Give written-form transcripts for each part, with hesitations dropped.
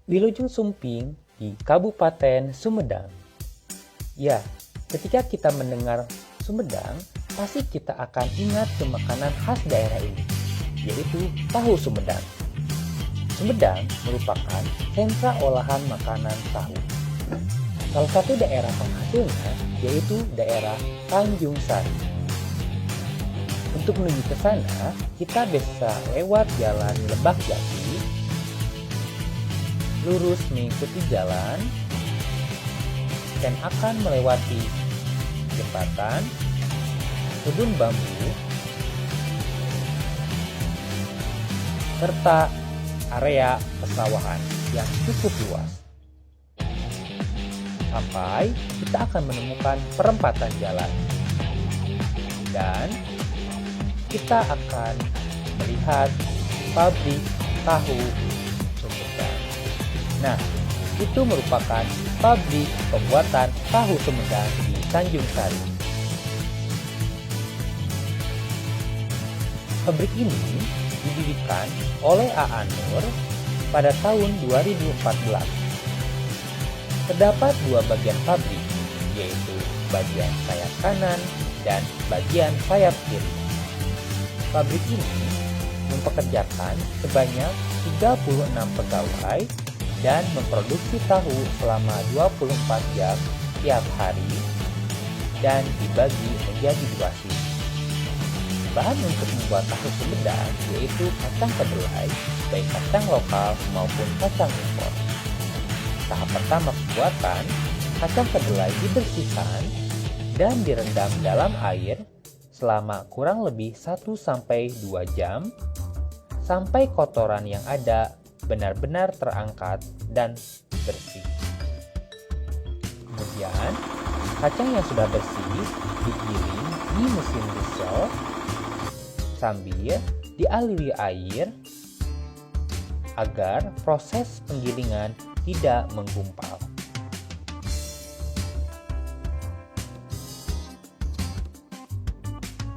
Wilujeng Sumping di Kabupaten Sumedang. Ya, ketika kita mendengar Sumedang, pasti kita akan ingat ke makanan khas daerah ini, yaitu tahu Sumedang. Sumedang merupakan sentra olahan makanan tahu. Salah satu daerah penghasilnya yaitu daerah Tanjung Sari. Untuk menuju ke sana, kita bisa lewat jalan Lebak Jati, lurus mengikuti jalan, dan akan melewati jembatan, kebun bambu, serta area pesawahan yang cukup luas. Sampai kita akan menemukan perempatan jalan. Dan kita akan melihat pabrik tahu Sumedang. Nah, itu merupakan pabrik pembuatan tahu Sumedang di Tanjung Sari. Pabrik ini didirikan oleh A.A. Nur pada tahun 2014. Terdapat dua bagian pabrik, yaitu bagian sayap kanan dan bagian sayap kiri. Pabrik ini mempekerjakan sebanyak 36 pegawai dan memproduksi tahu selama 24 jam tiap hari dan dibagi menjadi dua shift. Bahan untuk membuat tahu Sumedang yaitu kacang kedelai, baik kacang lokal maupun kacang impor. Tahap pertama pembuatan, kacang kedelai dibersihkan dan direndam dalam air selama kurang lebih 1-2 jam sampai kotoran yang ada benar-benar terangkat dan bersih. Kemudian, kacang yang sudah bersih digiling di mesin diesel sambil dialiri air agar proses penggilingan tidak menggumpal.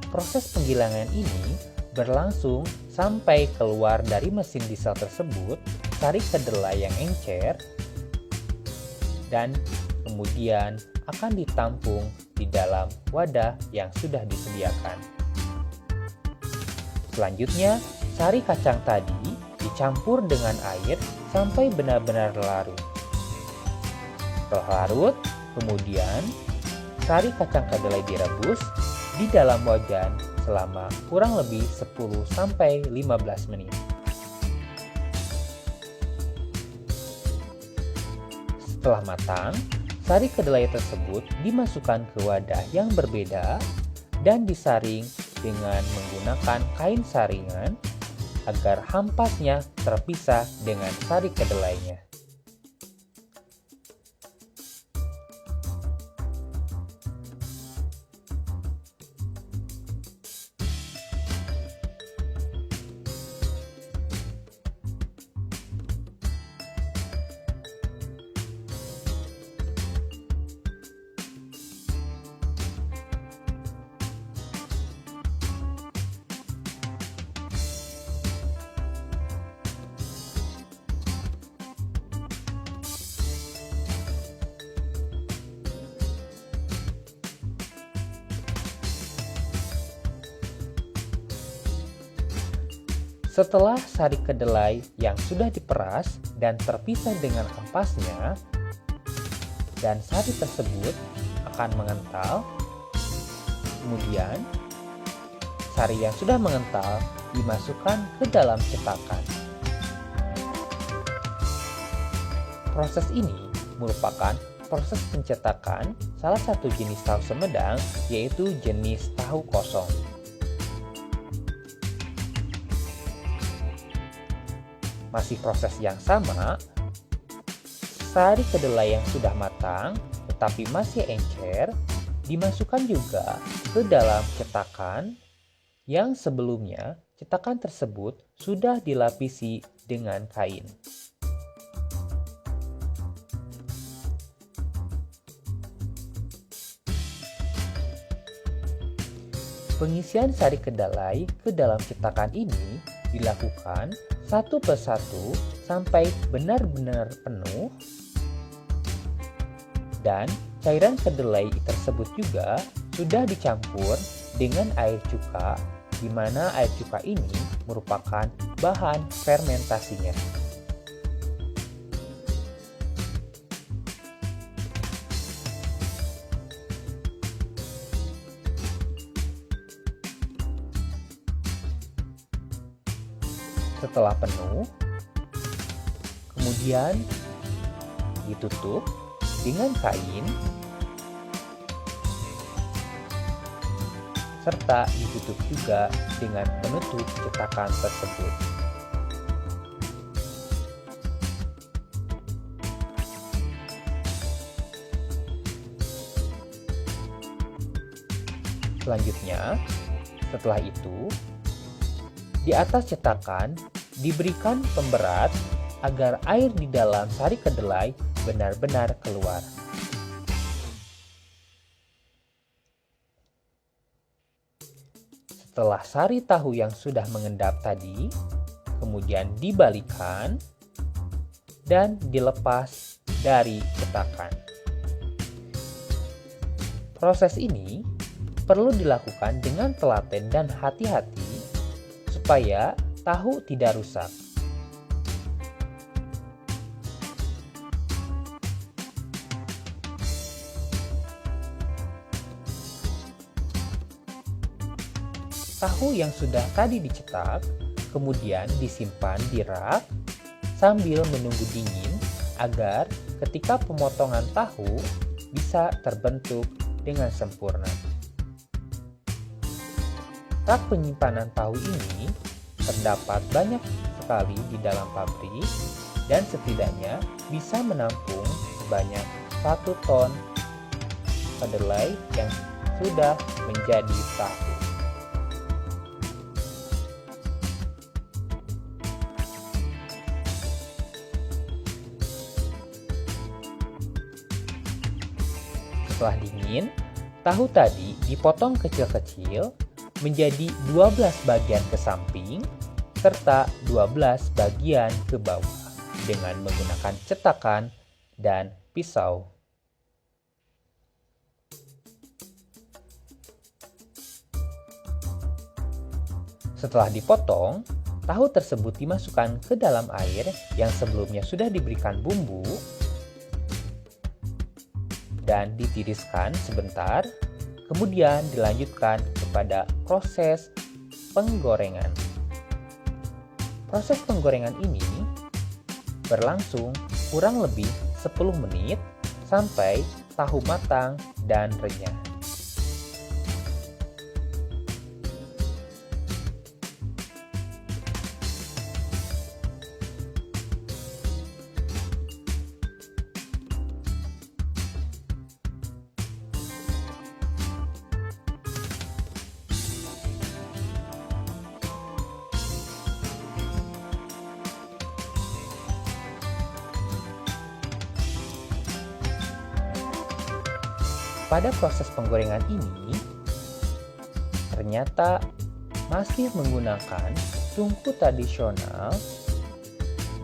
Proses penggilingan ini berlangsung sampai keluar dari mesin diesel tersebut sari kedelai yang encer dan kemudian akan ditampung di dalam wadah yang sudah disediakan. Selanjutnya, sari kacang tadi dicampur dengan air sampai benar-benar larut. Setelah larut, kemudian sari kacang kedelai direbus di dalam wajan selama kurang lebih 10-15 menit. Setelah matang, sari kedelai tersebut dimasukkan ke wadah yang berbeda dan disaring dengan menggunakan kain saringan agar hampasnya terpisah dengan sari kedelainya. Setelah sari kedelai yang sudah diperas dan terpisah dengan ampasnya, dan sari tersebut akan mengental, kemudian sari yang sudah mengental dimasukkan ke dalam cetakan. Proses ini merupakan proses pencetakan salah satu jenis tahu Sumedang, yaitu jenis tahu kosong. Masih proses yang sama, sari kedelai yang sudah matang tetapi masih encer dimasukkan juga ke dalam cetakan yang sebelumnya cetakan tersebut sudah dilapisi dengan kain. Pengisian sari kedelai ke dalam cetakan ini dilakukan satu persatu sampai benar-benar penuh. Dan cairan kedelai tersebut juga sudah dicampur dengan air cuka, di mana air cuka ini merupakan bahan fermentasinya. Setelah penuh, kemudian ditutup dengan kain serta ditutup juga dengan penutup cetakan tersebut. Selanjutnya, setelah itu, di atas cetakan diberikan pemberat agar air di dalam sari kedelai benar-benar keluar. Setelah sari tahu yang sudah mengendap tadi, kemudian dibalikan dan dilepas dari cetakan. Proses ini perlu dilakukan dengan telaten dan hati-hati supaya tahu tidak rusak. Tahu yang sudah tadi dicetak kemudian disimpan di rak sambil menunggu dingin agar ketika pemotongan tahu bisa terbentuk dengan sempurna. Rak penyimpanan tahu ini terdapat banyak sekali di dalam pabrik dan setidaknya bisa menampung sebanyak 1 ton kedelai yang sudah menjadi tahu. Setelah dingin, tahu tadi dipotong kecil-kecil menjadi 12 bagian ke samping serta 12 bagian ke bawah dengan menggunakan cetakan dan pisau. Setelah dipotong, tahu tersebut dimasukkan ke dalam air yang sebelumnya sudah diberikan bumbu dan ditiriskan sebentar, kemudian dilanjutkan kepada proses penggorengan. Proses penggorengan ini berlangsung kurang lebih 10 menit sampai tahu matang dan renyah. Pada proses penggorengan ini, ternyata masih menggunakan tungku tradisional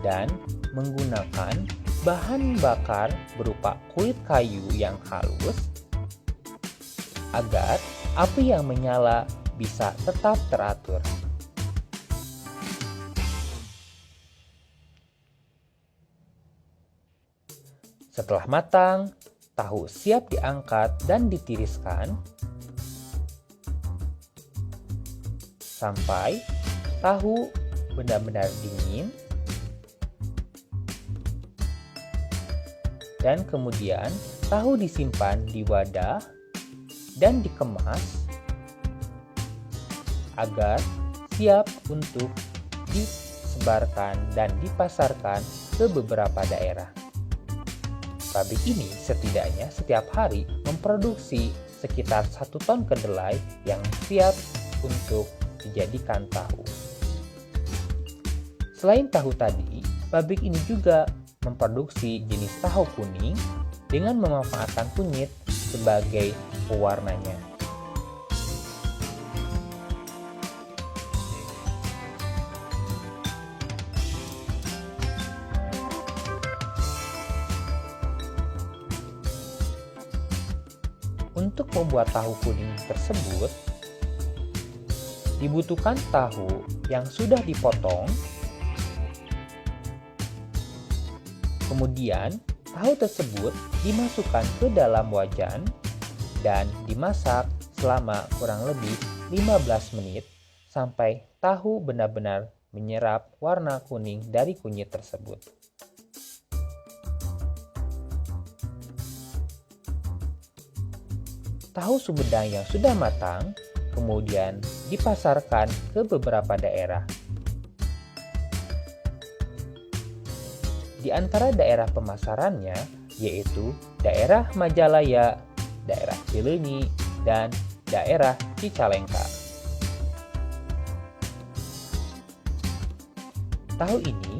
dan menggunakan bahan bakar berupa kulit kayu yang halus agar api yang menyala bisa tetap teratur. Setelah matang, tahu siap diangkat dan ditiriskan sampai tahu benar-benar dingin, dan kemudian tahu disimpan di wadah dan dikemas agar siap untuk disebarkan dan dipasarkan ke beberapa daerah. Pabrik ini setidaknya setiap hari memproduksi sekitar 1 ton kedelai yang siap untuk dijadikan tahu. Selain tahu tadi, pabrik ini juga memproduksi jenis tahu kuning dengan memanfaatkan kunyit sebagai pewarnanya. untuk membuat tahu kuning tersebut, dibutuhkan tahu yang sudah dipotong. Kemudian, tahu tersebut dimasukkan ke dalam wajan dan dimasak selama kurang lebih 15 menit sampai tahu benar-benar menyerap warna kuning dari kunyit tersebut. Tahu Sumedang yang sudah matang kemudian dipasarkan ke beberapa daerah. Di antara daerah pemasarannya yaitu daerah Majalaya, daerah Cileunyi, dan daerah Cicalengka. Tahu ini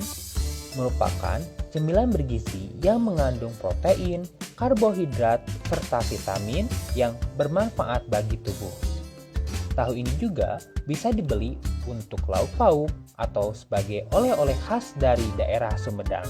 merupakan cemilan bergizi yang mengandung protein, karbohidrat, serta vitamin yang bermanfaat bagi tubuh. Tahu ini juga bisa dibeli untuk lauk pauk atau sebagai oleh-oleh khas dari daerah Sumedang.